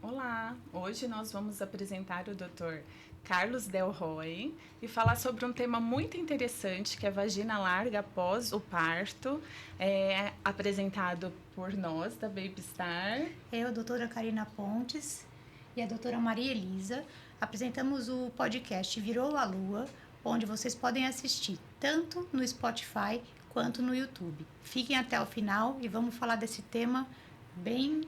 Olá, hoje nós vamos apresentar o Dr. Carlos Del Roy e falar sobre um tema muito interessante que é a vagina larga após o parto, apresentado por nós da Babystar. Eu, a doutora Karina Pontes e a doutora Maria Elisa, apresentamos o podcast Virou a Lua, onde vocês podem assistir tanto no Spotify quanto no YouTube. Fiquem até o final e vamos falar desse tema bem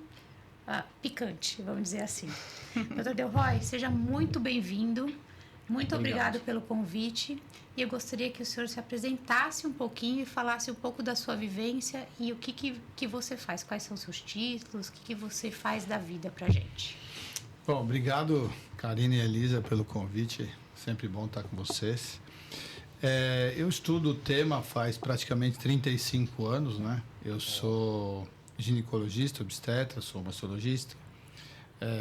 picante, vamos dizer assim. Dr. Del Roy, seja muito bem-vindo. Muito obrigado pelo convite. E eu gostaria que o senhor se apresentasse um pouquinho e falasse um pouco da sua vivência e o que você faz, quais são os seus títulos, o que você faz da vida pra gente. Bom, obrigado, Karina e Elisa, pelo convite. Sempre bom estar com vocês. Eu estudo o tema faz praticamente 35 anos, né? Eu sou ginecologista, obstetra, sou mastologista.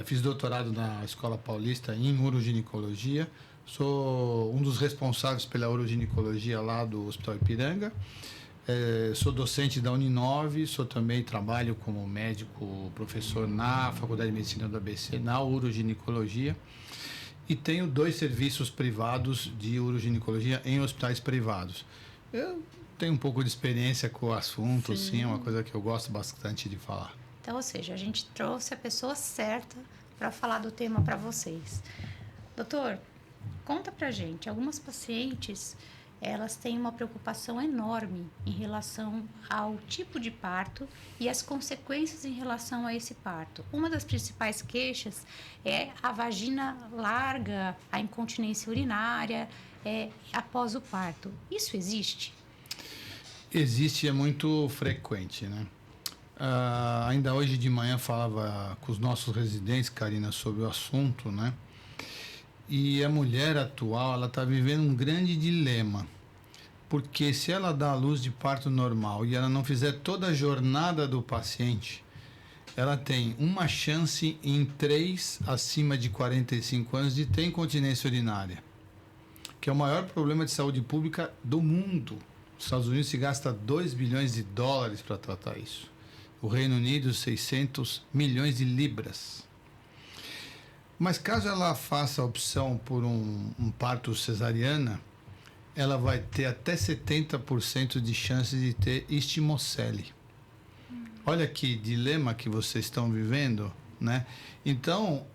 Fiz doutorado na Escola Paulista em uroginecologia. Sou um dos responsáveis pela uroginecologia lá do Hospital Ipiranga. Sou docente da Uninove, trabalho como médico professor na Faculdade de Medicina do ABC, na uroginecologia. E tenho 2 serviços privados de uroginecologia em hospitais privados. Eu tenho um pouco de experiência com o assunto, sim, é uma coisa que eu gosto bastante de falar. Então, ou seja, a gente trouxe a pessoa certa para falar do tema para vocês. Doutor, conta pra gente, algumas pacientes, elas têm uma preocupação enorme em relação ao tipo de parto e as consequências em relação a esse parto. Uma das principais queixas é a vagina larga, a incontinência urinária após o parto. Isso existe? Existe, é muito frequente, né? Ainda hoje de manhã falava com os nossos residentes, Karina, sobre o assunto, né? E a mulher atual, ela está vivendo um grande dilema, porque se ela dá à luz de parto normal e ela não fizer toda a jornada do paciente, ela tem uma chance em 3 acima de 45 anos de ter incontinência urinária, que é o maior problema de saúde pública do mundo. Nos Estados Unidos se gasta 2 bilhões de dólares para tratar isso. O Reino Unido, 600 milhões de libras. Mas caso ela faça a opção por um parto cesariana, ela vai ter até 70% de chance de ter istimocele. Olha que dilema que vocês estão vivendo, né? Então,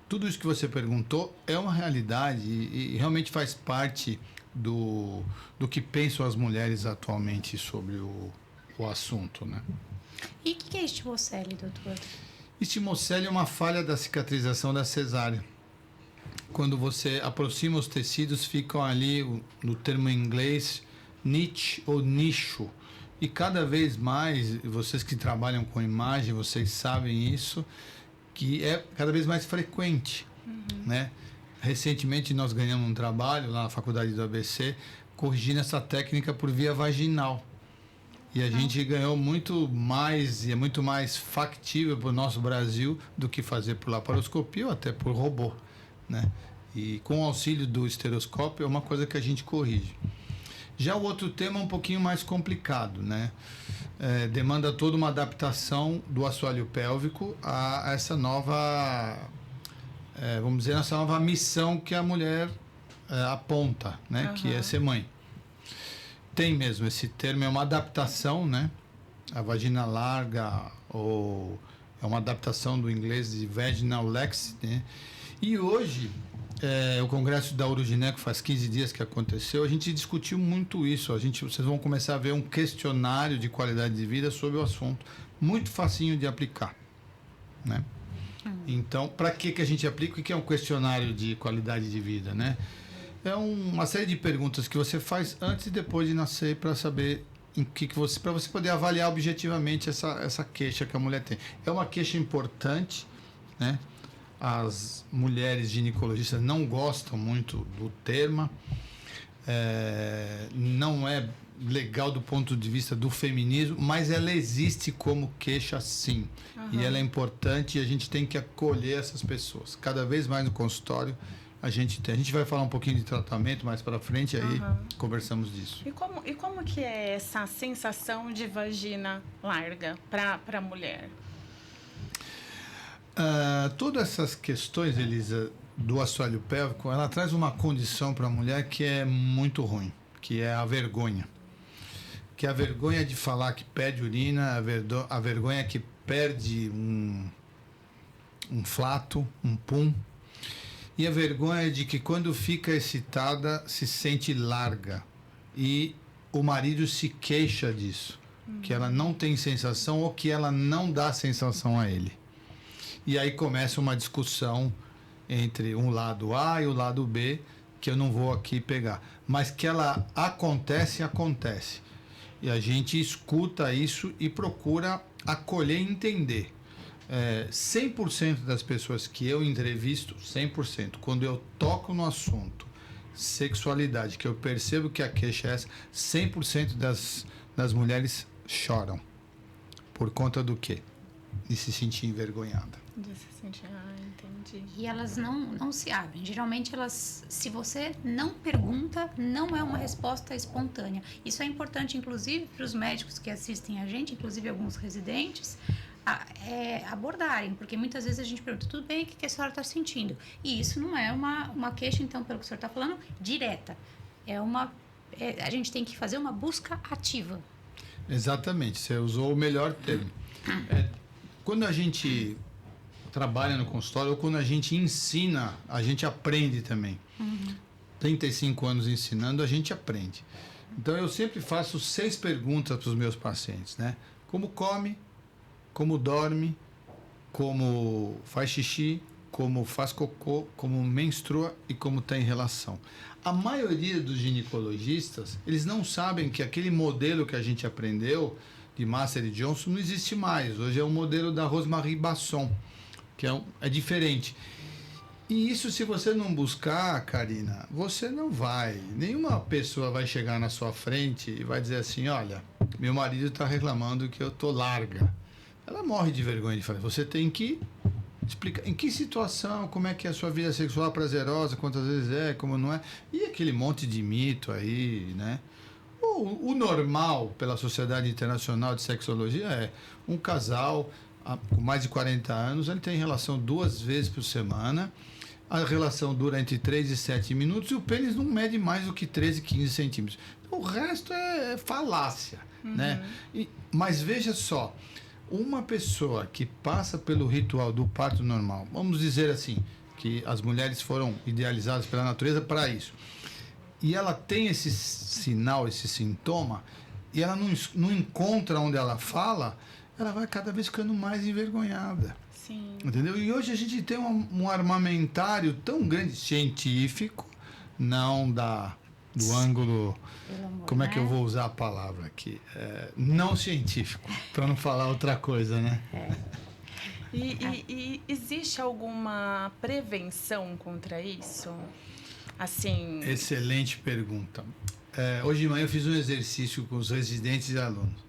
tudo isso que você perguntou é uma realidade e realmente faz parte do que pensam as mulheres atualmente sobre o assunto, né? E o que é istimocele, doutor? Istimocele é uma falha da cicatrização da cesárea. Quando você aproxima os tecidos, ficam ali, no termo em inglês, niche ou nicho. E cada vez mais, vocês que trabalham com imagem, vocês sabem isso, que é cada vez mais frequente, né? Recentemente nós ganhamos um trabalho lá na Faculdade do ABC, corrigindo essa técnica por via vaginal. E a gente ganhou muito mais, e é muito mais factível para o nosso Brasil do que fazer por laparoscopia ou até por robô, né? E com o auxílio do estereoscópio é uma coisa que a gente corrige. Já o outro tema é um pouquinho mais complicado, né? Demanda toda uma adaptação do assoalho pélvico a essa nova, vamos dizer, essa nova missão que a mulher aponta, né? Que é ser mãe. Tem mesmo, esse termo é uma adaptação, né? A vagina larga, ou é uma adaptação do inglês de vaginal laxity, né? E hoje, o congresso da Urogineco faz 15 dias que aconteceu, a gente discutiu muito isso. Vocês vão começar a ver um questionário de qualidade de vida sobre o assunto, muito facinho de aplicar, né? Então, para que a gente aplica? O que é um questionário de qualidade de vida, né? É uma série de perguntas que você faz antes e depois de nascer para saber para você poder avaliar objetivamente essa queixa que a mulher tem. É uma queixa importante, né? As mulheres ginecologistas não gostam muito do termo, não é legal do ponto de vista do feminismo, mas ela existe como queixa, sim. E ela é importante e a gente tem que acolher essas pessoas. Cada vez mais no consultório a gente vai falar um pouquinho de tratamento mais para frente, aí conversamos disso. E como que é essa sensação de vagina larga para a mulher? Todas essas questões, Elisa, do assoalho pélvico, ela traz uma condição para a mulher que é muito ruim, que é a vergonha. Que é a vergonha de falar que perde urina, a vergonha que perde um flato, um pum, e a vergonha de que quando fica excitada se sente larga e o marido se queixa disso, que ela não tem sensação ou que ela não dá sensação a ele. E aí começa uma discussão entre um lado A e o lado B, que eu não vou aqui pegar, mas que ela acontece. E a gente escuta isso e procura acolher e entender. 100% das pessoas que eu entrevisto, 100%, quando eu toco no assunto sexualidade, que eu percebo que a queixa é essa, 100% das mulheres choram. Por conta do quê? De se sentir envergonhada. De se sentir, entendi. E elas não se abrem. Geralmente, se você não pergunta, não é uma resposta espontânea. Isso é importante, inclusive, para os médicos que assistem a gente, inclusive alguns residentes, abordarem. Porque muitas vezes a gente pergunta, tudo bem, o que a senhora está sentindo? E isso não é uma queixa, então, pelo que o senhor está falando, direta. A gente tem que fazer uma busca ativa. Exatamente, você usou o melhor termo. Quando a gente trabalha no consultório ou quando a gente ensina, a gente aprende também. 35 anos ensinando, a gente aprende. Então eu sempre faço 6 perguntas para os meus pacientes, né? Como come, como dorme, como faz xixi, como faz cocô, como menstrua e como tem relação. A maioria dos ginecologistas, eles não sabem que aquele modelo que a gente aprendeu de Master e Johnson não existe mais. Hoje é o modelo da Rosemarie Basson, que é diferente. E isso, se você não buscar, Karina, você não vai. Nenhuma pessoa vai chegar na sua frente e vai dizer assim, olha, meu marido está reclamando que eu tô larga. Ela morre de vergonha de falar. Você tem que explicar em que situação, como é que é a sua vida sexual prazerosa, quantas vezes é, como não é. E aquele monte de mito aí, né? O normal pela Sociedade Internacional de Sexologia é um casal com mais de 40 anos, ele tem relação 2 vezes por semana, a relação dura entre 3 e 7 minutos e o pênis não mede mais do que 13, 15 centímetros. O resto é falácia, né? Mas veja só, uma pessoa que passa pelo ritual do parto normal, vamos dizer assim, que as mulheres foram idealizadas pela natureza para isso, e ela tem esse sinal, esse sintoma, e ela não encontra onde ela fala, ela vai cada vez ficando mais envergonhada. Sim. Entendeu? E hoje a gente tem um armamentário tão grande, científico, não do ângulo... Como é que eu vou usar a palavra aqui? Não científico, para não falar outra coisa, né? E existe alguma prevenção contra isso? Assim... Excelente pergunta. Hoje de manhã eu fiz um exercício com os residentes e alunos.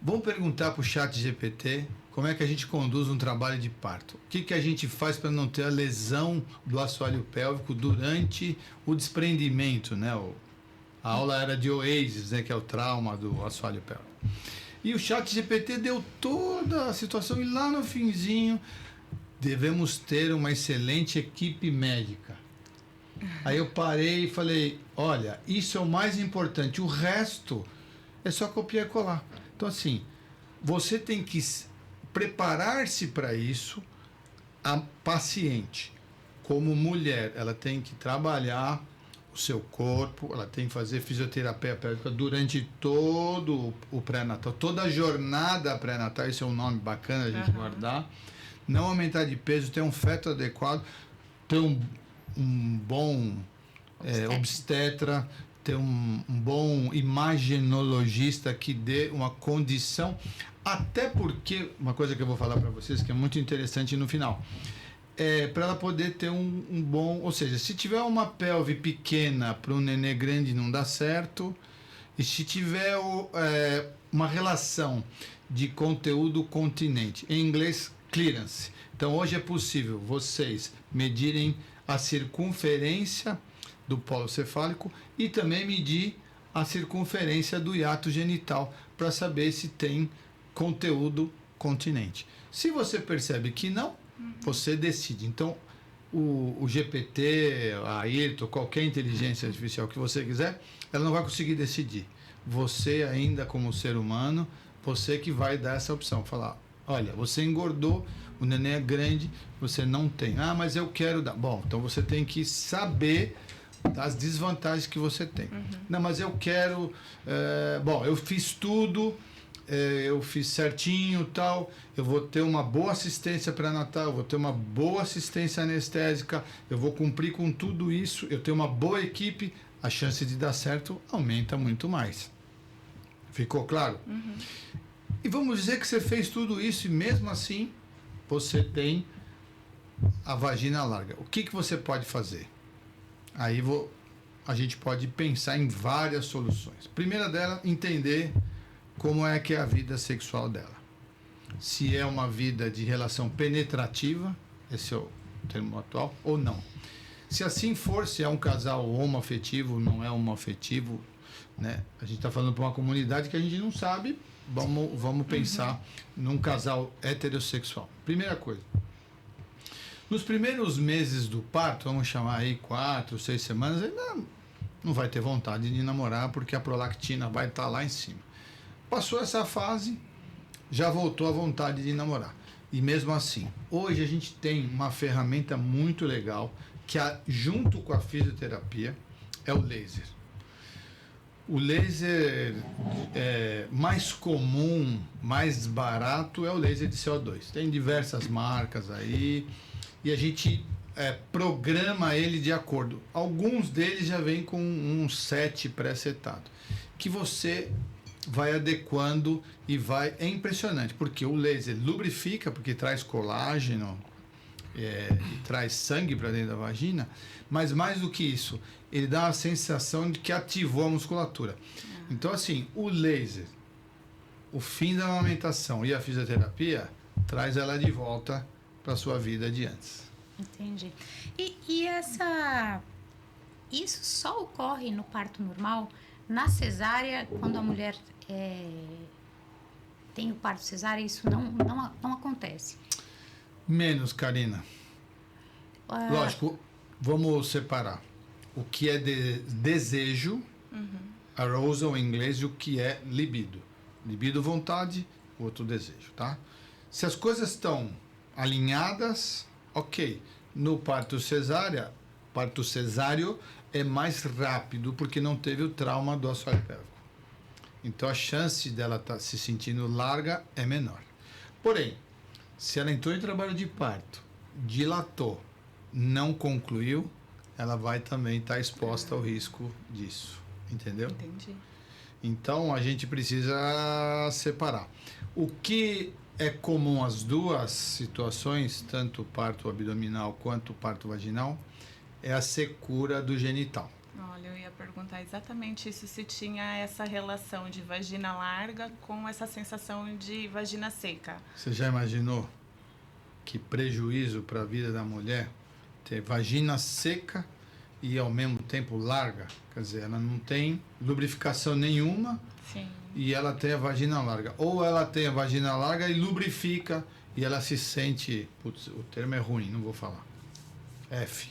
Vamos perguntar para o ChatGPT como é que a gente conduz um trabalho de parto. O que a gente faz para não ter a lesão do assoalho pélvico durante o desprendimento, né? A aula era de Oasis, né? Que é o trauma do assoalho pélvico. E o ChatGPT deu toda a situação e lá no finzinho devemos ter uma excelente equipe médica. Aí eu parei e falei, olha, isso é o mais importante, o resto é só copiar e colar. Então, assim, você tem que preparar-se para isso. A paciente, como mulher, ela tem que trabalhar o seu corpo, ela tem que fazer fisioterapia pélvica durante todo o pré-natal, toda a jornada pré-natal, esse é um nome bacana a gente guardar. Não aumentar de peso, ter um feto adequado, ter um bom obstetra, ter um bom imagenologista que dê uma condição, até porque, uma coisa que eu vou falar para vocês que é muito interessante no final, para ela poder ter um bom, ou seja, se tiver uma pelve pequena para um nenê grande não dá certo, e se tiver uma relação de conteúdo continente, em inglês clearance, então hoje é possível vocês medirem a circunferência do polo cefálico e também medir a circunferência do hiato genital para saber se tem conteúdo continente. Se você percebe que não, Você decide. Então, o GPT, a Ayrton, qualquer inteligência artificial que você quiser, ela não vai conseguir decidir. Você ainda como ser humano, você que vai dar essa opção. Falar, olha, você engordou, o neném é grande, você não tem. Ah, mas eu quero dar. Bom, então você tem que saber das desvantagens que você tem. Não, mas eu quero... bom, eu fiz tudo, eu fiz certinho tal, eu vou ter uma boa assistência pré-natal, eu vou ter uma boa assistência anestésica, eu vou cumprir com tudo isso, eu tenho uma boa equipe, a chance de dar certo aumenta muito mais. Ficou claro? E vamos dizer que você fez tudo isso e mesmo assim você tem a vagina larga. O que você pode fazer? Aí a gente pode pensar em várias soluções. Primeira dela, entender como é que é a vida sexual dela. Se é uma vida de relação penetrativa, esse é o termo atual, ou não. Se assim for, se é um casal homoafetivo, não é homoafetivo, né? A gente está falando para uma comunidade que a gente não sabe, vamos pensar num casal heterossexual. Primeira coisa. Nos primeiros meses do parto, vamos chamar aí 4, 6 semanas, ainda não vai ter vontade de namorar porque a prolactina vai estar lá em cima. Passou essa fase, já voltou a vontade de namorar. E mesmo assim, hoje a gente tem uma ferramenta muito legal que, junto com a fisioterapia, é o laser. O laser mais comum, mais barato, é o laser de CO2. Tem diversas marcas aí e a gente programa ele de acordo. Alguns deles já vêm com um set pré-setado, que você vai adequando e vai... É impressionante, porque o laser lubrifica, porque traz colágeno e traz sangue para dentro da vagina, mas mais do que isso, ele dá a sensação de que ativou a musculatura. Então, assim, o laser, o fim da amamentação e a fisioterapia traz ela de volta para a sua vida de antes. Entendi. Isso só ocorre no parto normal? Na cesárea, quando a mulher tem o parto cesárea, isso não acontece? Menos, Karina. Lógico, vamos separar o que é desejo, arousal em inglês, e o que é libido. Libido, vontade, outro desejo, tá? Se as coisas estão alinhadas, ok. No parto cesáreo é mais rápido porque não teve o trauma do assoalho pélvico. Então a chance dela estar se sentindo larga é menor. Porém, se ela entrou em trabalho de parto, dilatou, não concluiu, ela vai também estar exposta ao risco disso. Entendeu? Entendi. Então a gente precisa separar. O que é comum às duas situações, tanto o parto abdominal quanto o parto vaginal, é a secura do genital. Olha, eu ia perguntar exatamente isso, se tinha essa relação de vagina larga com essa sensação de vagina seca. Você já imaginou que prejuízo para a vida da mulher ter vagina seca e ao mesmo tempo larga? Quer dizer, ela não tem lubrificação nenhuma. Sim. E ela tem a vagina larga. Ou ela tem a vagina larga e lubrifica e ela se sente... Putz, o termo é ruim, não vou falar. F.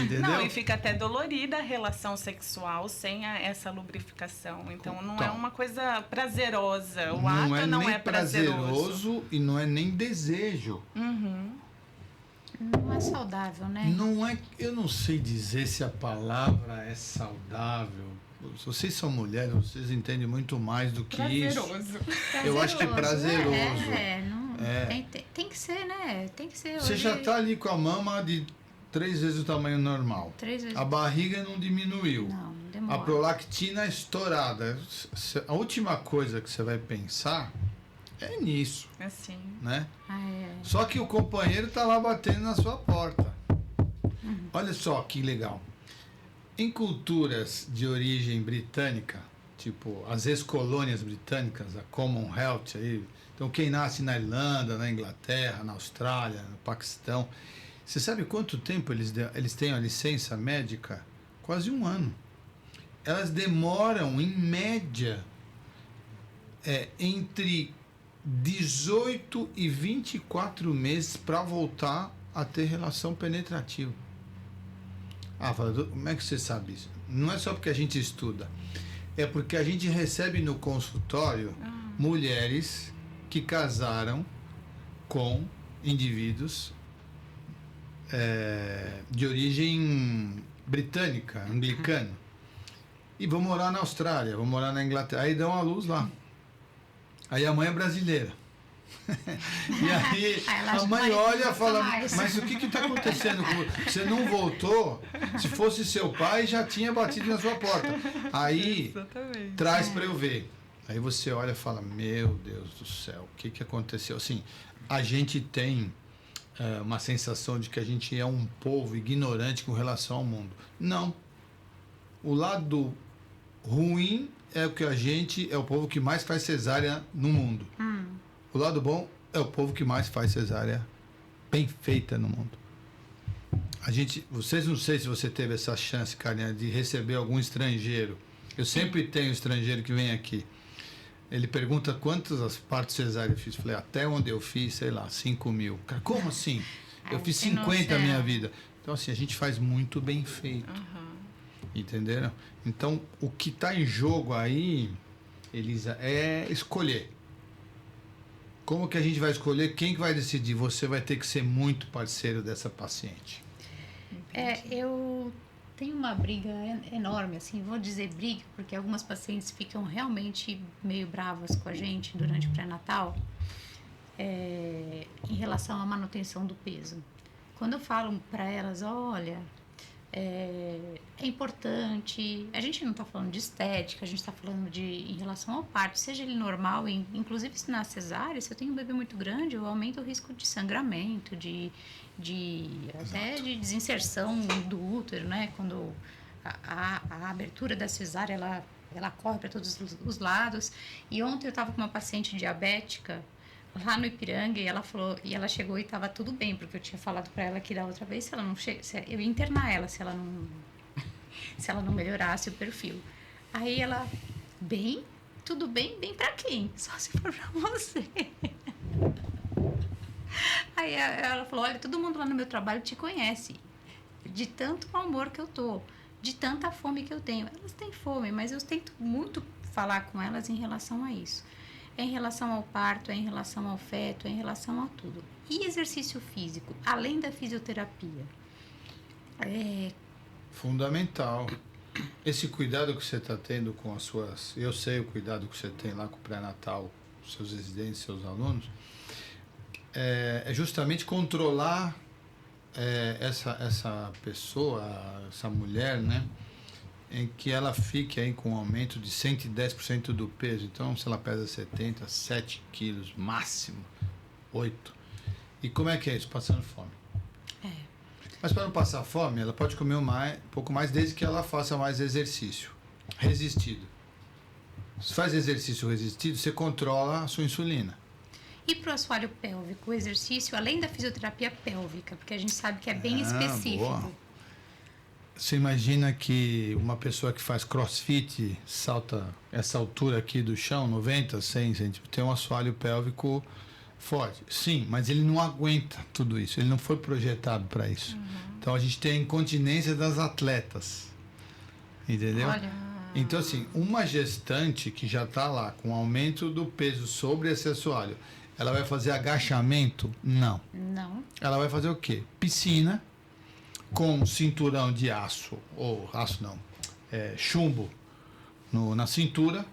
Entendeu? Não, e fica até dolorida a relação sexual sem essa lubrificação. Então, não é uma coisa prazerosa. O ato não é prazeroso. E não é nem desejo. Não é saudável, né? Não é... Eu não sei dizer se a palavra é saudável. Se vocês são mulheres, vocês entendem muito mais do que prazeroso. Isso. Eu acho que prazeroso. Tem que ser, né? Tem que ser. Você já está ali com a mama de 3 vezes o tamanho normal. 3 vezes. A barriga não diminuiu. Não demora. A prolactina estourada. A última coisa que você vai pensar é nisso. Assim. Né? Só que o companheiro está lá batendo na sua porta. Olha só que legal. Em culturas de origem britânica, tipo as ex-colônias britânicas, a Commonwealth, aí, então quem nasce na Irlanda, na Inglaterra, na Austrália, no Paquistão, você sabe quanto tempo eles têm a licença médica? Quase 1 ano. Elas demoram, em média, entre 18 e 24 meses para voltar a ter relação penetrativa. Ah, fala, como é que você sabe isso? Não é só porque a gente estuda, é porque a gente recebe no consultório mulheres que casaram com indivíduos de origem britânica, anglicana, e vão morar na Austrália, vão morar na Inglaterra, aí dão a luz lá. Aí a mãe é brasileira. E aí a mãe olha e fala, mas o que está acontecendo com você? Você não voltou? Se fosse seu pai, já tinha batido na sua porta. Aí Exatamente. traz para eu ver. Aí você olha e fala, meu Deus do céu, o que aconteceu? Assim, a gente tem uma sensação de que a gente é um povo ignorante com relação ao mundo. Não. O lado ruim é o que a gente é o povo que mais faz cesárea no mundo. O lado bom é o povo que mais faz cesárea bem feita no mundo. Vocês não sei se você teve essa chance, Karina, de receber algum estrangeiro. Eu sempre tenho estrangeiro que vem aqui. Ele pergunta quantas partes cesáreo eu fiz. Eu falei, até onde eu fiz, sei lá, 5.000. Cara, como assim? Eu fiz 50 na minha vida. Então, assim, a gente faz muito bem feito. Entenderam? Então, o que está em jogo aí, Elisa, é escolher. Como que a gente vai escolher? Quem que vai decidir? Você vai ter que ser muito parceiro dessa paciente. Eu tenho uma briga enorme, assim, vou dizer briga, porque algumas pacientes ficam realmente meio bravas com a gente durante o pré-natal, em relação à manutenção do peso. Quando eu falo para elas, olha, é importante, a gente não está falando de estética, a gente está falando em relação ao parto, seja ele normal, inclusive se na cesárea, se eu tenho um bebê muito grande, eu aumento o risco de sangramento, até de desinserção do útero, né? Quando a abertura da cesárea, ela corre para todos os lados. E ontem eu estava com uma paciente diabética lá no Ipiranga e ela chegou e estava tudo bem, porque eu tinha falado para ela que da outra vez, eu ia internar ela se ela não melhorasse o perfil. Aí ela, tudo bem para quem? Só se for para você. Aí ela falou, olha, todo mundo lá no meu trabalho te conhece, de tanto amor que eu tô, de tanta fome que eu tenho. Elas têm fome, mas eu tento muito falar com elas em relação a isso. É em relação ao parto, é em relação ao feto, é em relação a tudo. E exercício físico, além da fisioterapia? Fundamental. Esse cuidado que você está tendo com as suas... Eu sei o cuidado que você tem lá com o pré-natal, seus residentes, seus alunos, é justamente controlar essa pessoa, essa mulher, né? Em que ela fique aí com um aumento de 110% do peso. Então, se ela pesa 70, 7 quilos, máximo 8. E como é que é isso? Passando fome. Mas para não passar fome, ela pode comer um pouco mais, desde que ela faça mais exercício resistido. Se faz exercício resistido, você controla a sua insulina. E para o assoalho pélvico, o exercício, além da fisioterapia pélvica, porque a gente sabe que é bem específico. Boa. Você imagina que uma pessoa que faz crossfit salta essa altura aqui do chão, 90, 100 centímetros, tem um assoalho pélvico forte. Sim, mas ele não aguenta tudo isso, ele não foi projetado para isso. Então a gente tem a incontinência das atletas, entendeu? Olha. Então assim, uma gestante que já está lá com aumento do peso sobre esse assoalho, ela vai fazer agachamento? Não. Ela vai fazer o quê? Piscina com cinturão de aço, ou aço não, chumbo na cintura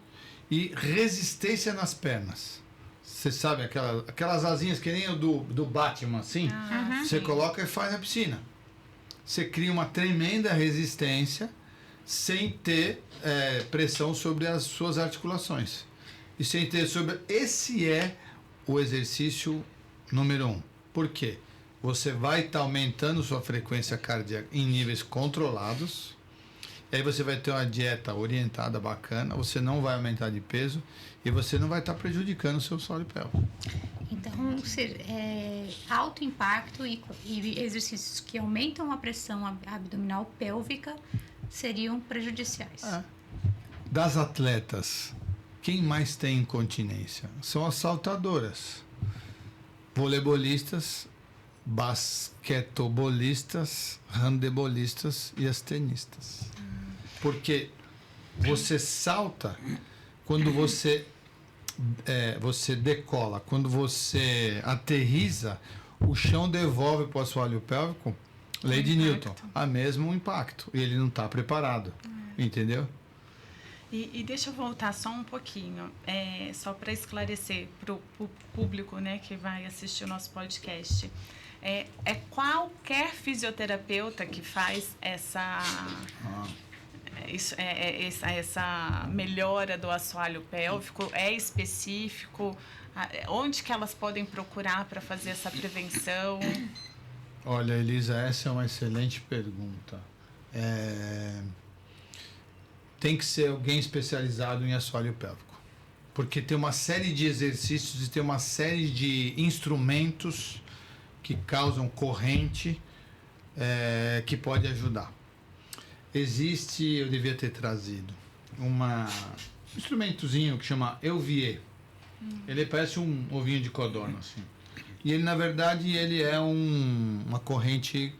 e resistência nas pernas. Você sabe aquelas asinhas que nem o do Batman, assim? Você coloca e faz na piscina. Você cria uma tremenda resistência sem ter pressão sobre as suas articulações. E sem ter Esse é o exercício número 1. Por quê? Você vai estar aumentando sua frequência cardíaca em níveis controlados. E aí você vai ter uma dieta orientada, bacana. Você não vai aumentar de peso e você não vai estar prejudicando o seu solo pélvico. Então, alto impacto e exercícios que aumentam a pressão abdominal pélvica seriam prejudiciais. Das atletas quem mais tem incontinência? São as saltadoras, voleibolistas, basquetebolistas, handebolistas e as tenistas. Porque você salta quando você decola, quando você aterriza, o chão devolve para o assoalho pélvico, lei de Newton, a mesmo impacto. E ele não está preparado, entendeu? E deixa eu voltar só um pouquinho, só para esclarecer para o público, né, que vai assistir o nosso podcast. É qualquer fisioterapeuta que faz essa melhora do assoalho pélvico? É específico? Onde que elas podem procurar para fazer essa prevenção? Olha, Elisa, essa é uma excelente pergunta. Tem que ser alguém especializado em assoalho pélvico, porque tem uma série de exercícios e tem uma série de instrumentos que causam corrente que pode ajudar. Existe, eu devia ter trazido, um instrumentozinho que chama Elvier. Ele parece um ovinho de codorna, assim. E ele, na verdade, ele é uma corrente que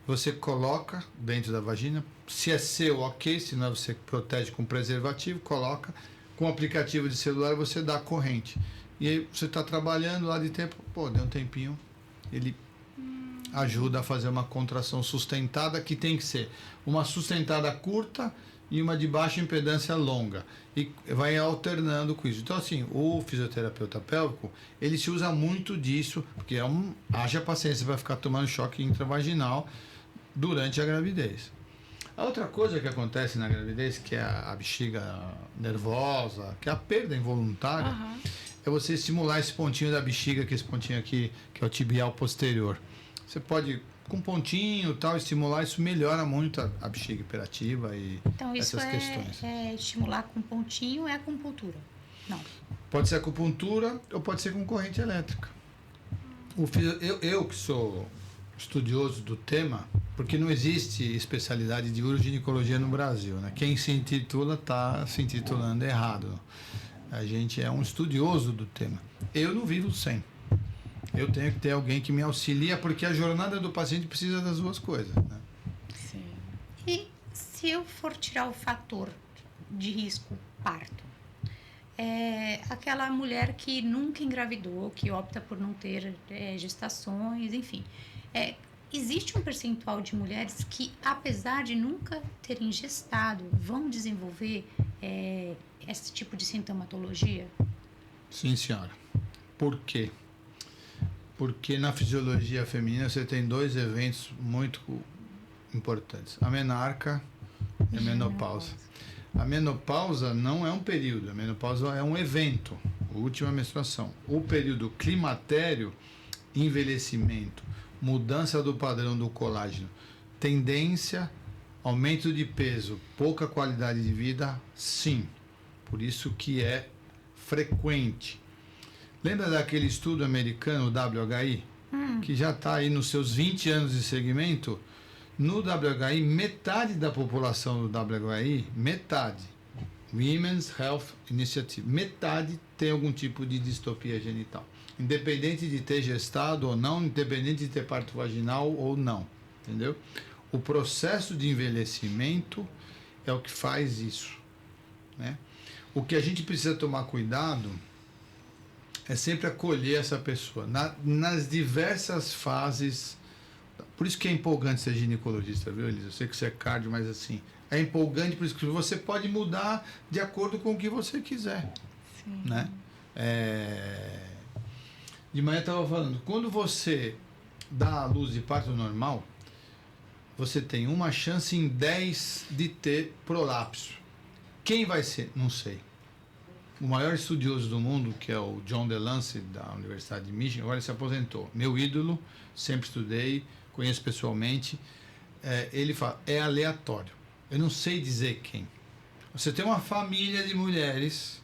você coloca dentro da vagina. Se é seu, ok. Se não, você protege com preservativo, coloca. Com o aplicativo de celular, você dá a corrente. E aí você está trabalhando lá de tempo, deu um tempinho, ele ajuda a fazer uma contração sustentada, que tem que ser uma sustentada curta e uma de baixa impedância longa, e vai alternando com isso. Então, assim, o fisioterapeuta pélvico, ele se usa muito disso, porque haja paciência, vai ficar tomando choque intravaginal durante a gravidez. A outra coisa que acontece na gravidez, que é a bexiga nervosa, que é a perda involuntária, é você estimular esse pontinho da bexiga, que é esse pontinho aqui, que é o tibial posterior. Você pode, com pontinho e tal, estimular, isso melhora muito a bexiga hiperativa e então, essas questões. Estimular com pontinho é acupuntura? Não. Pode ser acupuntura ou pode ser com corrente elétrica. Eu que sou estudioso do tema, porque não existe especialidade de uroginecologia no Brasil, né? Quem se intitula está se intitulando errado. A gente é um estudioso do tema. Eu não vivo sem. Eu tenho que ter alguém que me auxilia, porque a jornada do paciente precisa das duas coisas, né? Sim. E se eu for tirar o fator de risco parto, aquela mulher que nunca engravidou, que opta por não ter gestações, enfim, existe um percentual de mulheres que, apesar de nunca terem gestado, vão desenvolver esse tipo de sintomatologia? Sim, senhora. Por quê? Porque na fisiologia feminina você tem dois eventos muito importantes: a menarca e a menopausa. A menopausa não é um período, a menopausa é um evento, a última menstruação. O período climatério, envelhecimento, mudança do padrão do colágeno, tendência, aumento de peso, pouca qualidade de vida, sim. Por isso que é frequente. Lembra daquele estudo americano, o WHI? Que já está aí nos seus 20 anos de segmento? No WHI, metade da população do WHI, metade, Women's Health Initiative, metade tem algum tipo de distopia genital. Independente de ter gestado ou não, independente de ter parto vaginal ou não, entendeu? O processo de envelhecimento é o que faz isso, né? O que a gente precisa tomar cuidado é sempre acolher essa pessoa nas diversas fases. Por isso que é empolgante ser ginecologista, viu, Elisa? Eu sei que você é cardio, mas assim, é empolgante por isso que você pode mudar de acordo com o que você quiser. Sim. Né? De manhã eu estava falando, quando você dá a luz de parto normal, você tem uma chance em 10 de ter prolapso. Quem vai ser? Não sei. O maior estudioso do mundo, que é o John DeLance, da Universidade de Michigan, agora ele se aposentou. Meu ídolo, sempre estudei, conheço pessoalmente. Ele fala, é aleatório. Eu não sei dizer quem. Você tem uma família de mulheres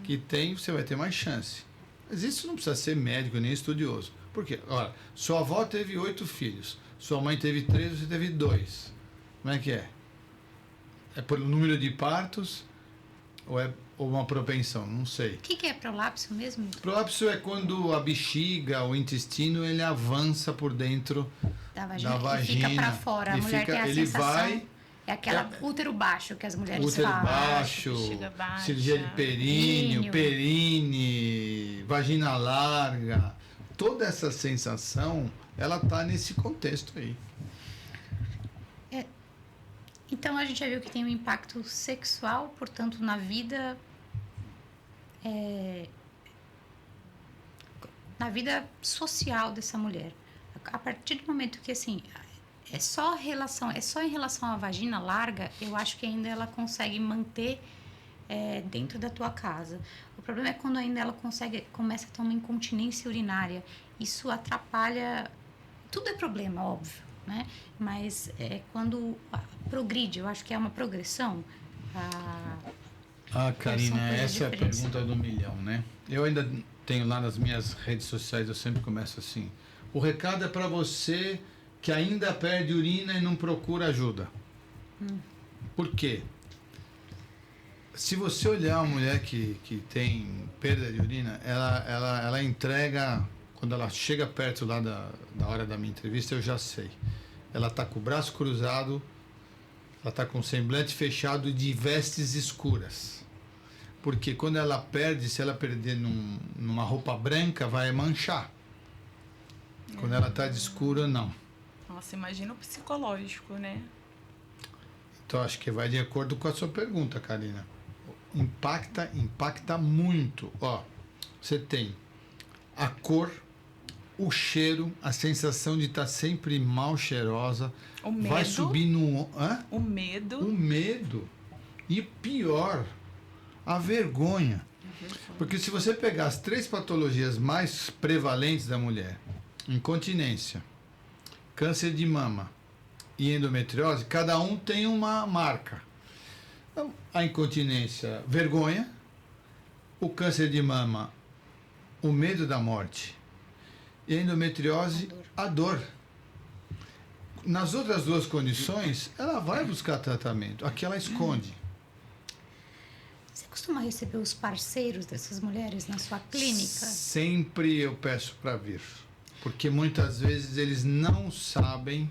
que tem, você vai ter mais chance. Mas isso não precisa ser médico nem estudioso. Por quê? Ora, sua avó teve 8 filhos, sua mãe teve 3, você teve 2. Como é que é? É por número de partos ou é ou uma propensão, não sei. O que é prolapso mesmo? Prolapso é quando a bexiga, o intestino, ele avança por dentro Da da vagina. E fica para fora. A mulher tem a ele sensação... vai... É aquela útero baixo que as mulheres Útero falam. baixo, bexiga baixa, cirurgia de períneo, perine, vagina larga. Toda essa sensação, ela tá nesse contexto aí. Então a gente já viu que tem um impacto sexual, portanto, na vida... na vida social dessa mulher. A partir do momento que, assim... É só em relação à vagina larga, eu acho que ainda ela consegue manter dentro da tua casa. O problema é quando ainda ela começa a ter uma incontinência urinária. Isso atrapalha... Tudo é problema, óbvio, né? Mas quando progride, eu acho que é uma progressão. Karina, essa é a pergunta do milhão, né? Eu ainda tenho lá nas minhas redes sociais, eu sempre começo assim. O recado é para você... que ainda perde urina e não procura ajuda. Por quê? Se você olhar uma mulher que tem perda de urina, ela entrega, quando ela chega perto lá da hora da minha entrevista, eu já sei. Ela está com o braço cruzado, ela está com o semblante fechado e de vestes escuras. Porque quando ela perde, se ela perder numa roupa branca, vai manchar. Quando ela está de escuro, não. Nossa, imagina o psicológico, né? Então, acho que vai de acordo com a sua pergunta, Karina. Impacta muito. Ó, você tem a cor, o cheiro, a sensação de estar sempre mal cheirosa. O medo. Vai subir no... Hã? O medo. O medo. E pior, a vergonha. Porque se você pegar as 3 patologias mais prevalentes da mulher, incontinência, câncer de mama e endometriose, cada um tem uma marca. Então, a incontinência, vergonha, o câncer de mama, o medo da morte, e a endometriose, a dor. Nas outras 2 condições, ela vai buscar tratamento. Aqui ela esconde. Você costuma receber os parceiros dessas mulheres na sua clínica? Sempre eu peço para vir. Porque muitas vezes eles não sabem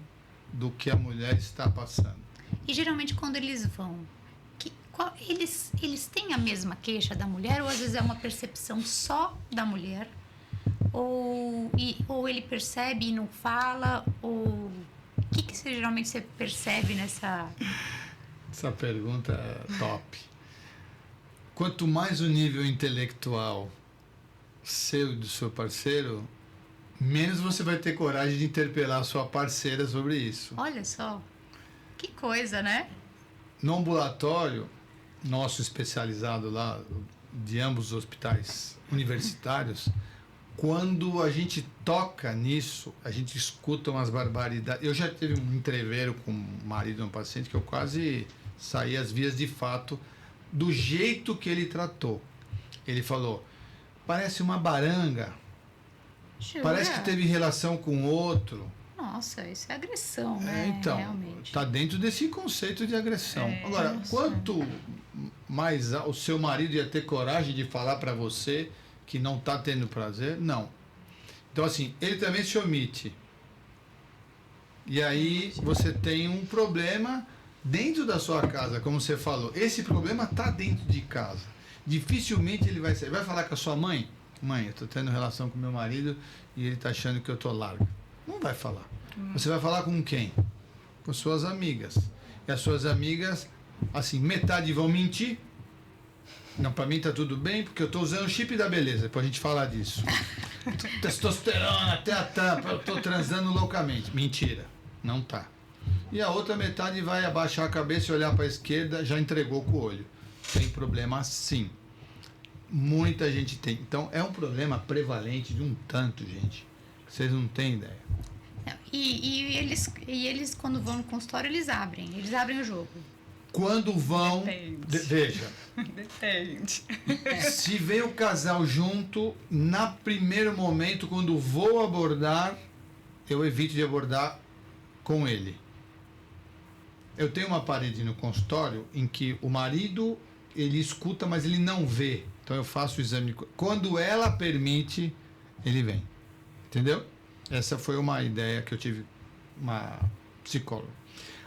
do que a mulher está passando. E geralmente quando eles vão, eles têm a mesma queixa da mulher ou às vezes é uma percepção só da mulher? Ou ele percebe e não fala? Ou o que geralmente você percebe nessa... Essa pergunta é top. Quanto mais o nível intelectual seu e do seu parceiro, menos você vai ter coragem de interpelar a sua parceira sobre isso. Olha só, que coisa, né? No ambulatório, nosso especializado lá, de ambos os hospitais universitários, quando a gente toca nisso, a gente escuta umas barbaridades. Eu já tive um entreveiro com o marido de um paciente que eu quase saí às vias de fato do jeito que ele tratou. Ele falou, parece uma baranga. Jura? Parece que teve relação com outro. Nossa, isso é agressão, né? Então, realmente. está dentro desse conceito de agressão. Agora, quanto mais o seu marido ia ter coragem de falar para você que não está tendo prazer? Não. Então, assim, ele também se omite. E aí você tem um problema dentro da sua casa, como você falou. Esse problema está dentro de casa. Dificilmente ele vai sair. Vai falar com a sua mãe? Mãe, eu estou tendo relação com meu marido e ele está achando que eu estou larga. Não vai falar. Você vai falar com quem? Com suas amigas. E as suas amigas, assim, metade vão mentir. Não, para mim tá tudo bem, porque eu estou usando o chip da beleza. Depois a gente falar disso. Testosterona até a tampa, eu estou transando loucamente. Mentira, não tá. E a outra metade vai abaixar a cabeça e olhar para a esquerda, já entregou com o olho. Tem problema sim. Muita gente tem. Então é um problema prevalente de um tanto, gente. Vocês não têm ideia. E eles, quando vão no consultório, eles abrem o jogo. Quando vão... Depende. Veja. Depende. Se vem o casal junto, na primeiro momento, quando vou abordar, eu evito de abordar com ele. Eu tenho uma parede no consultório em que o marido ele escuta, mas ele não vê. Então eu faço o exame. Quando ela permite, ele vem. Entendeu? Essa foi uma ideia que eu tive, uma psicóloga.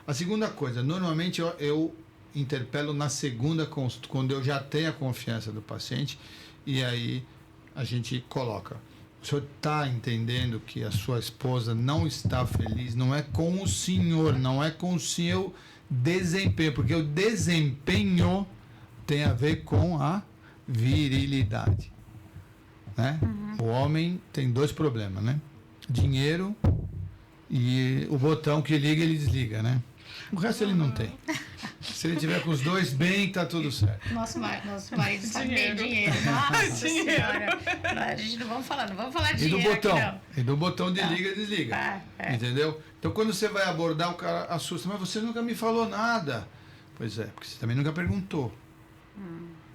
A segunda coisa, normalmente eu interpelo na segunda consulta, quando eu já tenho a confiança do paciente, e aí a gente coloca. O senhor está entendendo que a sua esposa não está feliz? Não é com o senhor, não é com o seu desempenho, porque o desempenho tem a ver com a virilidade, né? O homem tem 2 problemas, né? Dinheiro e o botão que liga ele desliga, né? O resto ele não tem. Se ele tiver com os 2 bem, tá tudo certo. Nosso marido sabe bem dinheiro. Nossa senhora. A gente não vamos falar de E do dinheiro botão. aqui, não. E do botão de liga e desliga. É. Entendeu? Então quando você vai abordar, o cara assusta. Mas você nunca me falou nada. Pois é, porque você também nunca perguntou.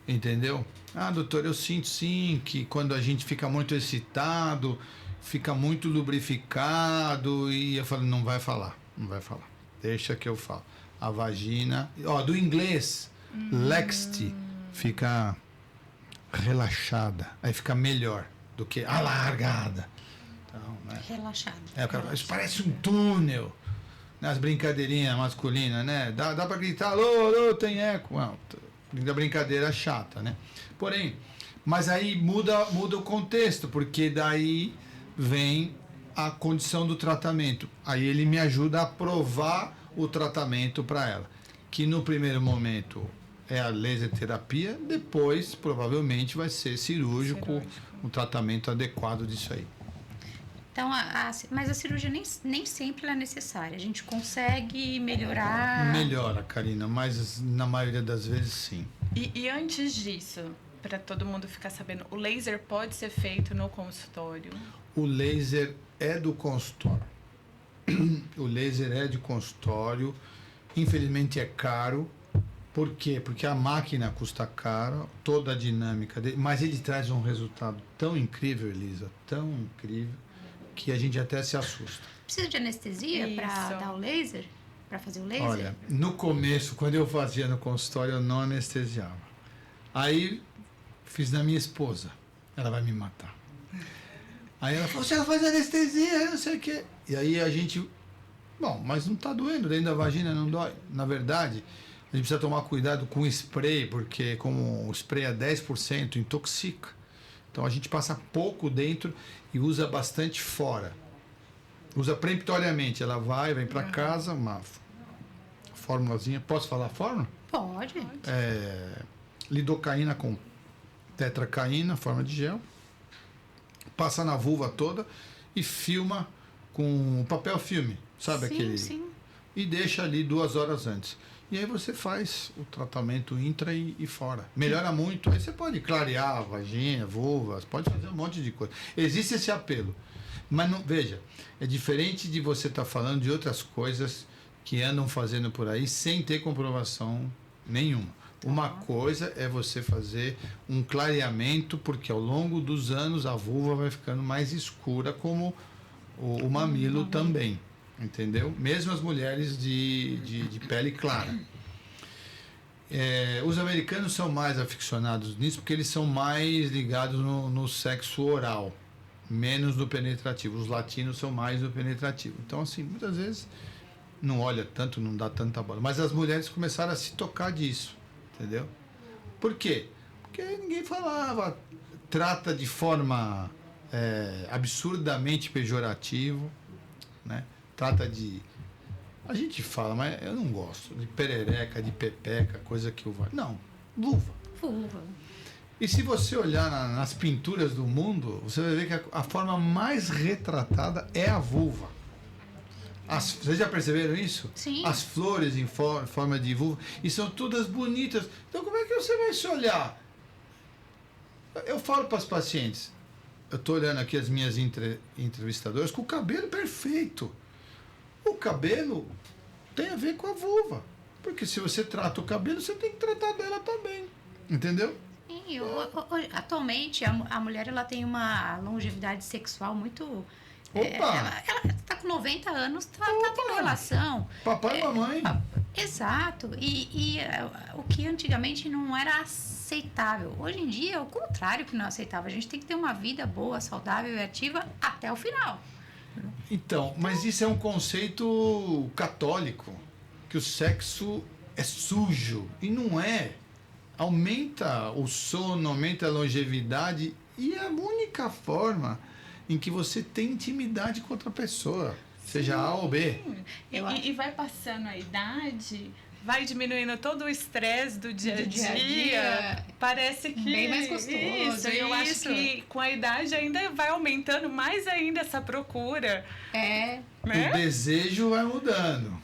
Entendeu? Ah, doutor, eu sinto sim que quando a gente fica muito excitado, fica muito lubrificado, e eu falo, não vai falar. Deixa que eu falo. A vagina, do inglês, laxity, fica relaxada, aí fica melhor do que alargada. Então, né? Relaxado. O cara, isso parece um túnel. Nas brincadeirinhas masculinas, né? Dá pra gritar, alô, tem eco. Não, da brincadeira chata, né? Porém, mas aí muda o contexto, porque daí vem a condição do tratamento. Aí ele me ajuda a aprovar o tratamento para ela, que no primeiro momento é a laser terapia, depois provavelmente vai ser cirúrgico. O tratamento adequado disso aí. Então, mas a cirurgia nem sempre é necessária. A gente consegue melhorar. Melhora, Karina, mas na maioria das vezes sim. E antes disso, para todo mundo ficar sabendo, o laser pode ser feito no consultório? O laser é do consultório. O laser é de consultório. Infelizmente é caro. Por quê? Porque a máquina custa caro, toda a dinâmica dele, mas ele traz um resultado tão incrível, Elisa, tão incrível, que a gente até se assusta. Precisa de anestesia para dar o laser? Para fazer o laser? Olha, no começo, quando eu fazia no consultório, eu não anestesiava. Aí fiz na minha esposa. Ela vai me matar. Aí ela falou, você vai fazer anestesia, não sei o quê. E aí a gente... Bom, mas não está doendo, dentro da vagina não dói. Na verdade, a gente precisa tomar cuidado com o spray, porque como o spray é 10%, intoxica. Então a gente passa pouco dentro e usa bastante fora. Usa peremptoriamente. Ela vem para casa, uma fórmulazinha. Posso falar a fórmula? Pode. Lidocaína com tetracaína, forma de gel. Passa na vulva toda e filma com papel filme. Sabe aquele? Sim. E deixa ali 2 horas antes. E aí você faz o tratamento intra e fora. Melhora muito. Aí você pode clarear a vagina, vulva, pode fazer um monte de coisa. Existe esse apelo. Mas não, veja, é diferente de você estar falando de outras coisas que andam fazendo por aí sem ter comprovação nenhuma. Uma coisa é você fazer um clareamento, porque ao longo dos anos a vulva vai ficando mais escura, como o mamilo também. Entendeu? Mesmo as mulheres de pele clara. Os americanos são mais aficionados nisso porque eles são mais ligados no sexo oral, menos no penetrativo. Os latinos são mais no penetrativo. Então, assim, muitas vezes não olha tanto, não dá tanta bola. Mas as mulheres começaram a se tocar disso, entendeu? Por quê? Porque ninguém falava, trata de forma absurdamente pejorativa, né? Trata de... A gente fala, mas eu não gosto de perereca, de pepeca, coisa que eu... Não, vulva. Vulva. E se você olhar nas pinturas do mundo, você vai ver que a forma mais retratada é a vulva. Vocês já perceberam isso? Sim. As flores em forma de vulva. E são todas bonitas. Então como é que você vai se olhar? Eu falo para as pacientes, eu estou olhando aqui as minhas entrevistadoras com o cabelo perfeito. O cabelo tem a ver com a vulva. Porque se você trata o cabelo, você tem que tratar dela também. Entendeu? Sim, atualmente a mulher ela tem uma longevidade sexual muito... Opa! Ela tá com 90 anos, tá tendo relação. Papai e mamãe. Exato. E o que antigamente não era aceitável. Hoje em dia é o contrário que não é aceitável. A gente tem que ter uma vida boa, saudável e ativa até o final. Então, mas isso é um conceito católico, que o sexo é sujo. E não é. Aumenta o sono, aumenta a longevidade e é a única forma em que você tem intimidade com outra pessoa, seja A ou B. E vai passando a idade, vai diminuindo todo o estresse do dia a dia. Parece que... Bem mais gostoso. Isso, eu acho que com a idade ainda vai aumentando mais ainda essa procura. É. Né? O desejo vai mudando.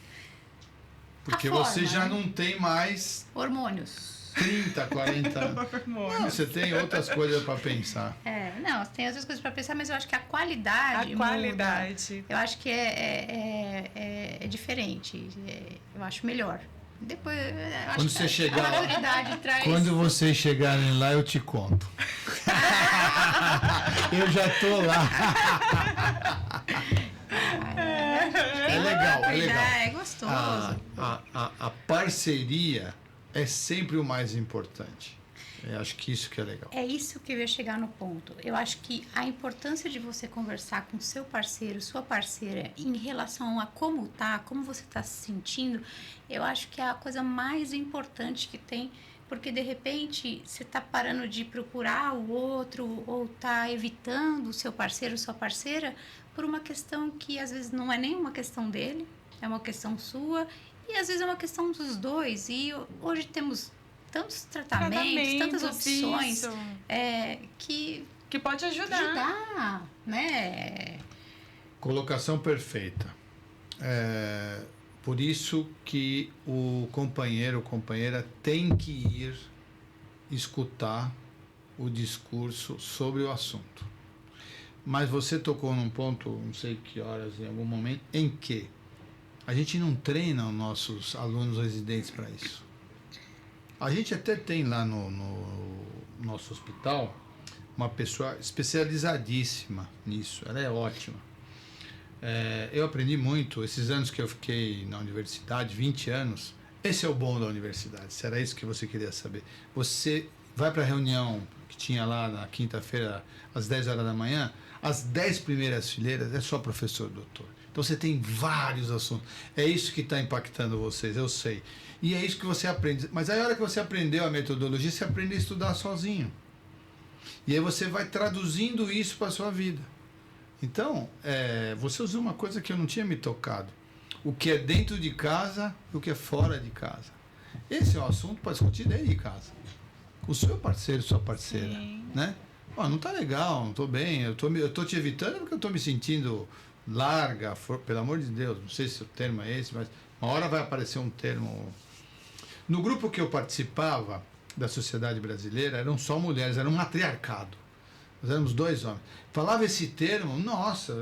Porque forma, você já né? não tem mais Hormônios. 30, 40 anos. Hormônios. Não, você tem outras coisas para pensar. Não, tem outras coisas para pensar, mas eu acho que a qualidade A qualidade. muda. Eu acho que é diferente. Eu acho melhor. Depois, eu acho Quando que você chegar a lá, maturidade traz... quando vocês chegarem lá, eu te conto. Eu já tô lá. É legal, é legal. É gostoso. A parceria é sempre o mais importante. Eu acho que isso que é legal. É isso que eu ia chegar no ponto. Eu acho que a importância de você conversar com seu parceiro, sua parceira, em relação a como tá, como você está se sentindo, eu acho que é a coisa mais importante que tem, porque de repente você está parando de procurar o outro ou está evitando o seu parceiro, sua parceira, por uma questão que às vezes não é nem uma questão dele, é uma questão sua, e às vezes é uma questão dos dois. E hoje temos tantos tratamentos, tantas opções que pode ajudar, né? Colocação perfeita. Por isso que o companheiro ou companheira tem que ir escutar o discurso sobre o assunto. Mas você tocou num ponto, não sei que horas, em algum momento, em que a gente não treina os nossos alunos residentes para isso. A gente até tem lá no nosso hospital uma pessoa especializadíssima nisso, ela é ótima. Eu aprendi muito, esses anos que eu fiquei na universidade, 20 anos, esse é o bom da universidade, se era isso que você queria saber. Você vai para a reunião que tinha lá na quinta-feira, às 10 horas da manhã, as 10 primeiras fileiras é só professor, doutor. Então você tem vários assuntos. É isso que está impactando vocês, eu sei. E é isso que você aprende. Mas aí, a hora que você aprendeu a metodologia, você aprende a estudar sozinho. E aí você vai traduzindo isso para a sua vida. Então, você usou uma coisa que eu não tinha me tocado. O que é dentro de casa e o que é fora de casa. Esse é um assunto para discutir dentro de casa. O seu parceiro, sua parceira. Sim. Né? Não está legal, não estou bem, eu tô te evitando porque eu estou me sentindo larga, pelo amor de Deus. Não sei se o termo é esse, mas uma hora vai aparecer um termo... No grupo que eu participava da sociedade brasileira, eram só mulheres, era um matriarcado. Nós éramos 2 homens. Falava esse termo, nossa,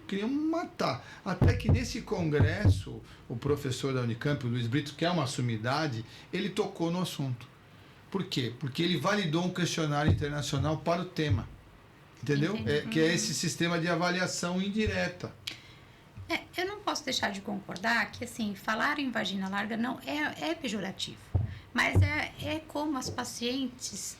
queriam matar. Até que nesse congresso, o professor da Unicamp, o Luiz Brito, que é uma sumidade, ele tocou no assunto. Por quê? Porque ele validou um questionário internacional para o tema. Entendeu? Que é esse sistema de avaliação indireta. Eu não posso deixar de concordar que, assim, falar em vagina larga não é pejorativo. Mas é como as pacientes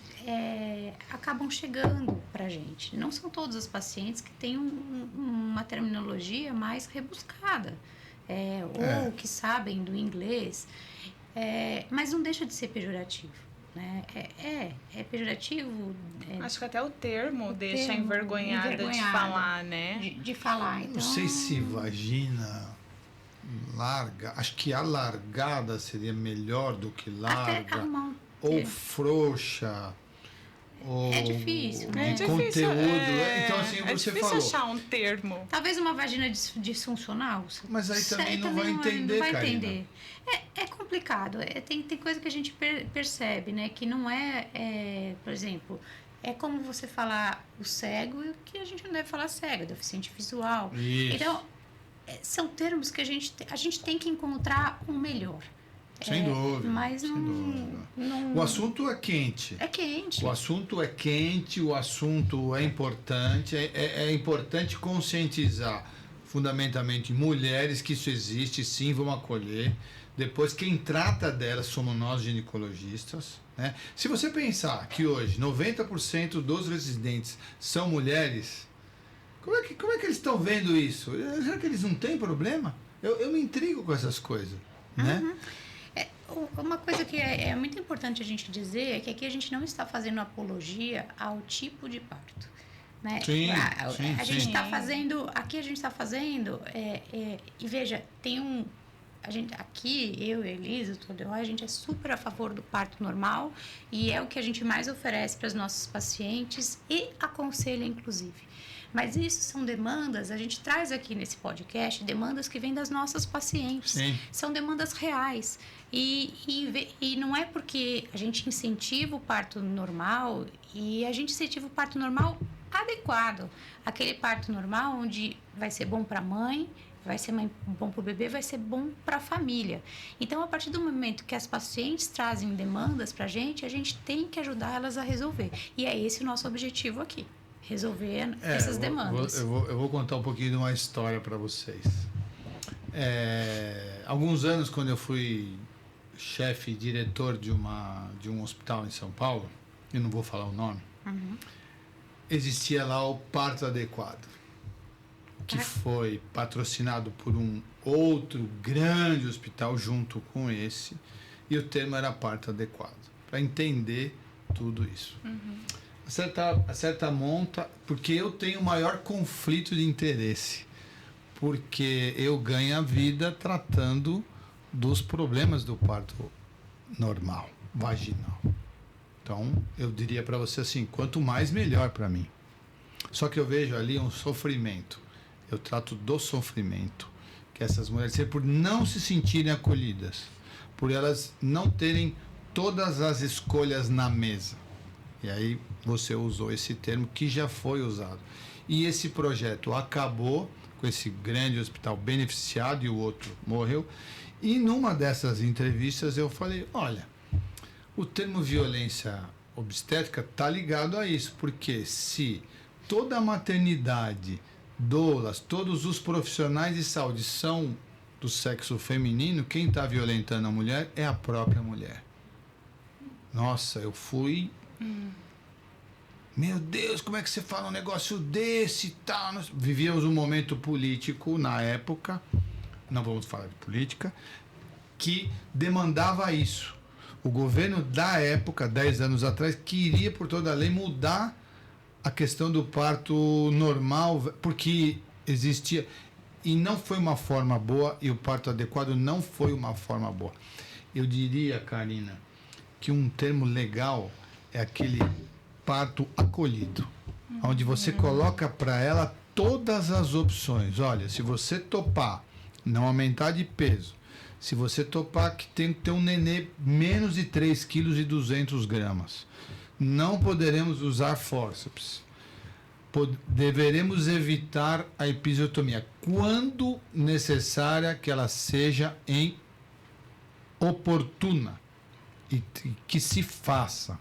acabam chegando pra gente. Não são todas as pacientes que têm uma terminologia mais rebuscada. Ou que sabem do inglês. Mas não deixa de ser pejorativo. Né? É pejorativo. Acho que até o termo deixa envergonhada de falar, né? De falar. Então... Não sei se vagina larga, acho que alargada seria melhor do que larga. Ou frouxa. Ou difícil, né? Conteúdo. Então, assim, você difícil falou. achar um termo. Talvez uma vagina disfuncional. Mas aí também não vai entender, não vai Karina. entender. É complicado. Tem coisa que a gente percebe, né? Que não por exemplo, é como você falar o cego e que a gente não deve falar cego, deficiente visual. Isso. Então, são termos que a gente tem que encontrar um melhor. Sem dúvida. Mas sem dúvida. não... O assunto é quente. É quente. O assunto é quente, o assunto é importante. É importante conscientizar, fundamentalmente, mulheres que isso existe, sim, vão acolher. Depois, quem trata delas somos nós ginecologistas, né? Se você pensar que hoje 90% dos residentes são mulheres, como é que eles estão vendo isso? Será que eles não têm problema? Eu me intrigo com essas coisas, né? Uma coisa que é muito importante a gente dizer é que aqui a gente não está fazendo apologia ao tipo de parto, né? Sim, a gente sim. está fazendo, aqui a gente está fazendo, e veja, a gente, aqui, eu e a Elisa, a gente é super a favor do parto normal e é o que a gente mais oferece para os nossos pacientes e aconselha, inclusive. Mas isso são demandas, a gente traz aqui nesse podcast demandas que vêm das nossas pacientes. Sim. São demandas reais. E não é porque a gente incentiva o parto normal e a gente incentiva o parto normal adequado. Aquele parto normal onde vai ser bom para a mãe, vai ser bom para o bebê, vai ser bom para a família. Então, a partir do momento que as pacientes trazem demandas para a gente tem que ajudar elas a resolver. E é esse o nosso objetivo aqui. Resolver essas demandas. Eu vou contar um pouquinho de uma história para vocês. Alguns anos, quando eu fui chefe e diretor de um hospital em São Paulo, eu não vou falar o nome, existia lá o parto adequado, que foi patrocinado por um outro grande hospital junto com esse, e o termo era parto adequado, para entender tudo isso. Acerta a monta, porque eu tenho o maior conflito de interesse, porque eu ganho a vida tratando dos problemas do parto normal, vaginal. Então, eu diria para você assim, quanto mais melhor para mim. Só que eu vejo ali um sofrimento. Eu trato do sofrimento que essas mulheres têm por não se sentirem acolhidas, por elas não terem todas as escolhas na mesa. E aí você usou esse termo que já foi usado. E esse projeto acabou com esse grande hospital beneficiado e o outro morreu. E numa dessas entrevistas eu falei, olha, o termo violência obstétrica está ligado a isso, porque se toda a maternidade, doulas, todos os profissionais de saúde são do sexo feminino, quem está violentando a mulher é a própria mulher. Nossa, eu fui... Meu Deus, como é que você fala um negócio desse e tal? Vivíamos um momento político na época, não vamos falar de política, que demandava isso. O governo da época, 10 anos atrás, queria, por toda a lei, mudar a questão do parto normal, porque existia... E não foi uma forma boa, e o parto adequado não foi uma forma boa. Eu diria, Karina, que um termo legal é aquele parto acolhido, onde você coloca para ela todas as opções. Olha, se você topar não aumentar de peso, se você topar que tem que ter um nenê menos de 3,2 kg, não poderemos usar fórceps. Deveremos evitar a episiotomia quando necessária, que ela seja oportuna e que se faça.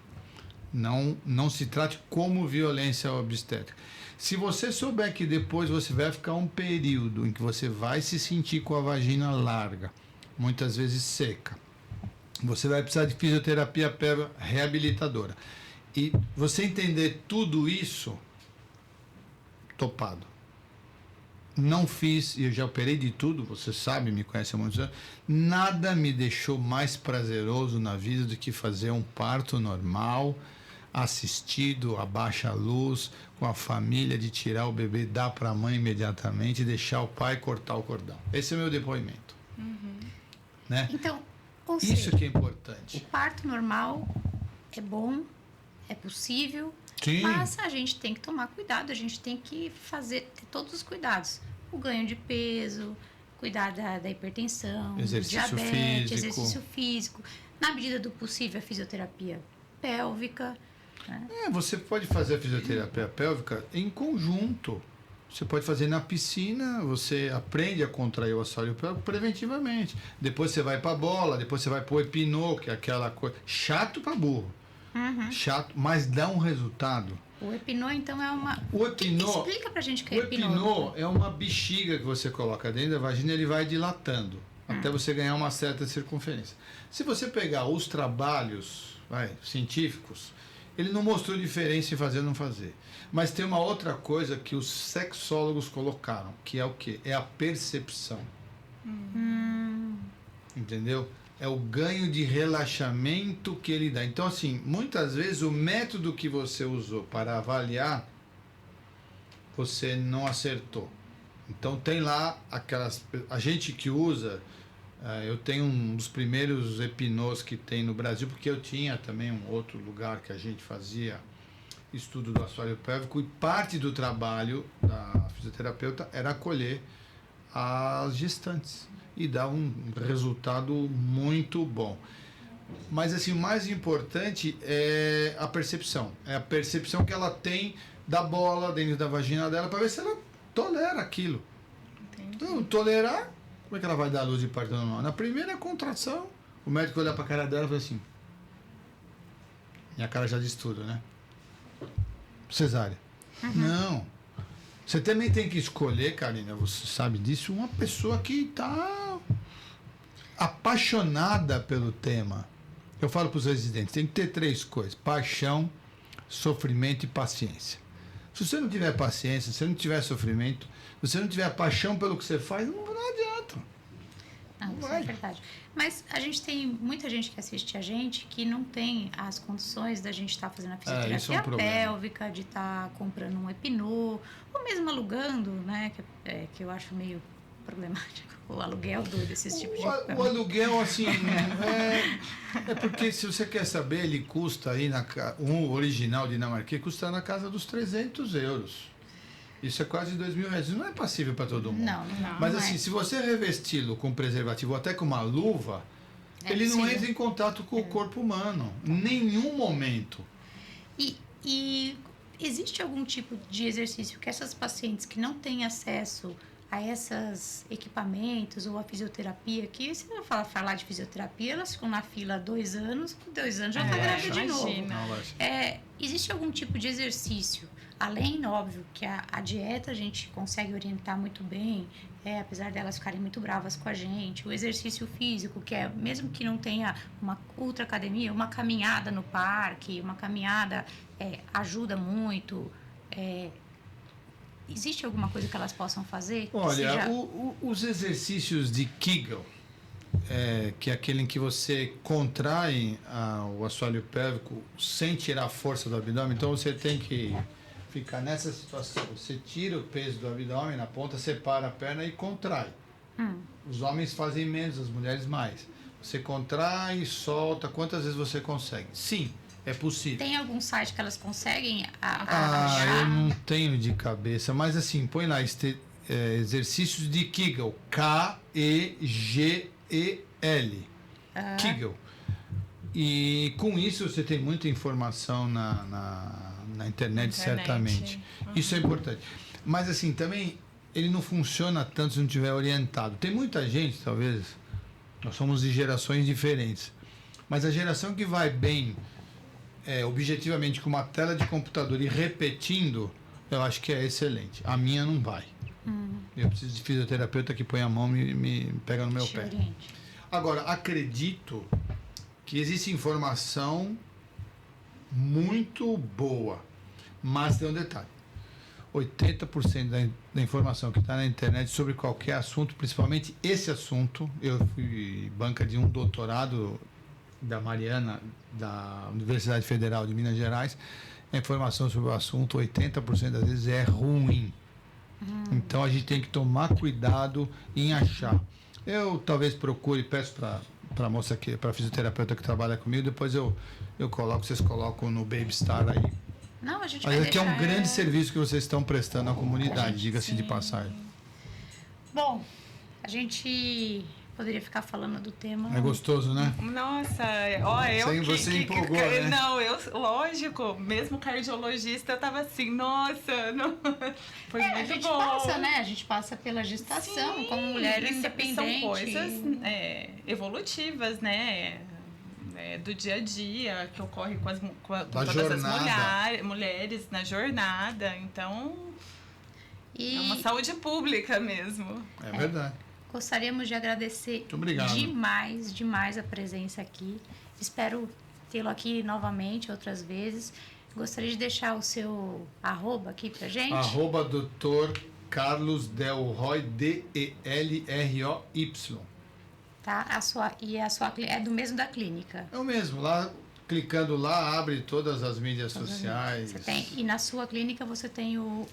Não se trate como violência obstétrica. Se você souber que depois você vai ficar um período em que você vai se sentir com a vagina larga, muitas vezes seca, você vai precisar de fisioterapia pélvica reabilitadora. E você entender tudo isso, topado. Não fiz, e eu já operei de tudo, você sabe, me conhece há muitos anos, nada me deixou mais prazeroso na vida do que fazer um parto normal, assistido, a baixa luz, com a família, de tirar o bebê, dar para a mãe imediatamente, deixar o pai cortar o cordão. Esse é o meu depoimento. Né? Então, isso que é importante. O parto normal é bom, é possível, Sim. Mas a gente tem que tomar cuidado, a gente tem que ter todos os cuidados. O ganho de peso, cuidar da hipertensão, exercício diabetes, físico. exercício físico. Na medida do possível, a fisioterapia pélvica. Né? Você pode fazer a fisioterapia pélvica em conjunto. Você pode fazer na piscina, você aprende a contrair o assoalho pélvico preventivamente. Depois você vai para a bola, depois você vai para o epinô, que é aquela coisa... Chato para burro. Chato, mas dá um resultado. O epinô, então, é uma... O epinô... Explica pra gente o que é epinô. O epinô é uma bexiga que você coloca dentro da vagina e ele vai dilatando. até você ganhar uma certa circunferência. Se você pegar os trabalhos científicos, ele não mostrou diferença em fazer ou não fazer. Mas tem uma outra coisa que os sexólogos colocaram, que é o quê? É a percepção. Entendeu? É o ganho de relaxamento que ele dá. Então, assim, muitas vezes o método que você usou para avaliar, você não acertou. Então, tem lá aquelas... A gente que usa... Eu tenho um dos primeiros hipnós que tem no Brasil, porque eu tinha também um outro lugar que a gente fazia estudo do assoalho pélvico, e parte do trabalho da fisioterapeuta era acolher as gestantes e dar um resultado muito bom. Mas assim, o mais importante é a percepção. É a percepção que ela tem da bola dentro da vagina dela, para ver se ela tolera aquilo. Entendi. Então, tolerar, como é que ela vai dar luz de parto normal? Na primeira contração, o médico olha para a cara dela e fala assim... Minha cara já diz tudo, né? Cesárea. Não. Você também tem que escolher, Karina, você sabe disso, uma pessoa que está apaixonada pelo tema. Eu falo para os residentes, tem que ter 3 coisas: paixão, sofrimento e paciência. Se você não tiver paciência, se você não tiver sofrimento, se você não tiver paixão pelo que você faz, não adianta. Não, isso é verdade. Mas a gente tem muita gente que assiste a gente que não tem as condições da gente estar fazendo a isso é um fisioterapia problema. pélvica, de estar comprando um epinô, ou mesmo alugando, né? Que eu acho meio problemático o aluguel desses tipos de O equipamento. aluguel, assim, é porque se você quer saber, ele custa aí, um original dinamarquês, custa na casa dos 300 euros. Isso é quase R$2.000. Não é passível para todo mundo. Não. Mas não assim, é. se você revesti-lo com preservativo, ou até com uma luva, ele não possível. entra em contato com o corpo humano. Em nenhum momento. E existe algum tipo de exercício que essas pacientes que não têm acesso a esses equipamentos ou a fisioterapia, que se eu falar de fisioterapia, elas ficam na fila há 2 anos, com 2 anos já está grávida de novo. imagina. Não, Existe algum tipo de exercício, além, óbvio, que a dieta a gente consegue orientar muito bem, apesar delas ficarem muito bravas com a gente, o exercício físico, que é, mesmo que não tenha uma ultra academia, uma caminhada no parque, uma caminhada ajuda muito. Existe alguma coisa que elas possam fazer? Olha, os exercícios de Kegel, que é aquele em que você contrai o assoalho pélvico sem tirar a força do abdômen, então você tem que ficar nessa situação. Você tira o peso do abdômen na ponta, separa a perna e contrai. Os homens fazem menos, as mulheres mais. Você contrai e solta quantas vezes você consegue. Sim, é possível. Tem algum site que elas conseguem Eu achar? não tenho de cabeça, mas assim, põe lá exercícios de Kegel. Kegel. Kegel. E com isso você tem muita informação na internet, certamente. Isso é importante. Mas assim, também ele não funciona tanto se não tiver orientado. Tem muita gente, talvez, nós somos de gerações diferentes, mas a geração que vai bem objetivamente com uma tela de computador e repetindo, eu acho que é excelente. A minha não vai. Eu preciso de fisioterapeuta que põe a mão e me pega no meu pé. Agora, acredito que existe informação muito boa, mas tem um detalhe: 80% da informação que está na internet sobre qualquer assunto, principalmente esse assunto, eu fui banca de um doutorado da Mariana, da Universidade Federal de Minas Gerais, a informação sobre o assunto, 80% das vezes é ruim. Então a gente tem que tomar cuidado em achar. Eu talvez procure, peço para a moça aqui, para a fisioterapeuta que trabalha comigo, depois eu coloco, vocês colocam no Babystar aí. Não, a gente Mas vai aqui é um deixar, grande serviço que vocês estão prestando à comunidade, diga-se de passagem. Bom, a gente poderia ficar falando do tema. É gostoso, né? Nossa, Você empolgou, né? Não, lógico, mesmo cardiologista, eu tava assim, nossa, não, foi muito a gente bom. passa, né? A gente passa pela gestação, Sim, como mulher e independente. São coisas evolutivas, né? Do dia a dia, que ocorre com todas as mulheres na jornada. Então, é uma saúde pública mesmo. É verdade. gostaríamos de agradecer Muito obrigado. demais a presença aqui. Espero tê-lo aqui novamente outras vezes. Gostaria de deixar o seu @ aqui pra gente. @Dr. Carlos Delroy, DELROY. Tá? A sua é do mesmo da clínica. É o mesmo, lá clicando lá abre todas as mídias sociais. Você tem, e na sua clínica você tem o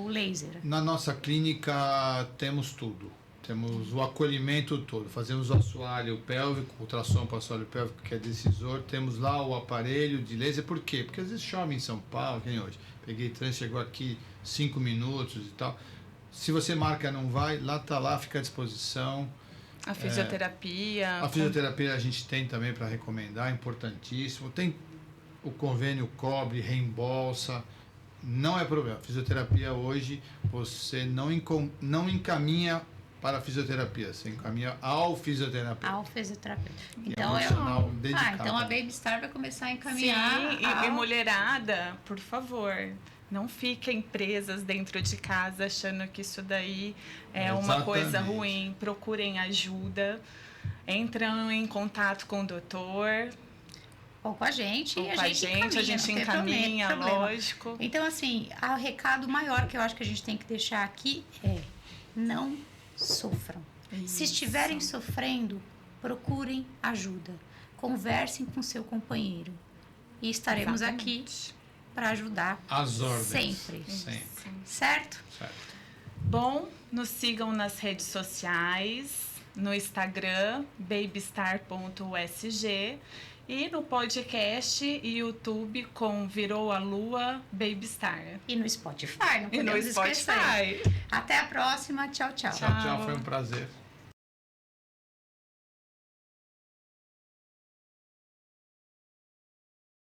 laser. Na nossa clínica temos tudo. Temos o acolhimento todo. Fazemos o assoalho pélvico, ultrassom para o assoalho pélvico, que é decisor. Temos lá o aparelho de laser. Por quê? Porque às vezes chove em São Paulo, que nem hoje. Peguei trânsito, chegou aqui 5 minutos e tal. Se você marca não vai, lá, fica à disposição. A fisioterapia. A fisioterapia a gente tem também para recomendar, importantíssimo. Tem o convênio cobre, reembolsa. Não é problema. Fisioterapia hoje você não encaminha para a fisioterapia, você encaminha ao fisioterapeuta. Ao fisioterapeuta. Então, então a Baby Star vai começar a encaminhar. Sim, e mulherada, por favor, não fiquem presas dentro de casa achando que isso daí é uma coisa ruim. Procurem ajuda, entram em contato com o doutor. Ou com a gente, ou e a gente encaminha, lógico. Então, assim, o recado maior que eu acho que a gente tem que deixar aqui é: não sofram. Isso. Se estiverem sofrendo, procurem ajuda. Conversem com seu companheiro. E estaremos aqui para ajudar. Às ordens. Sempre. Certo? Bom, nos sigam nas redes sociais, no Instagram, babystar.usg, e no podcast e YouTube com Virou a Lua Babystar. E no Spotify, não podemos esquecer. Até a próxima. Tchau, tchau. Tchau, foi um prazer.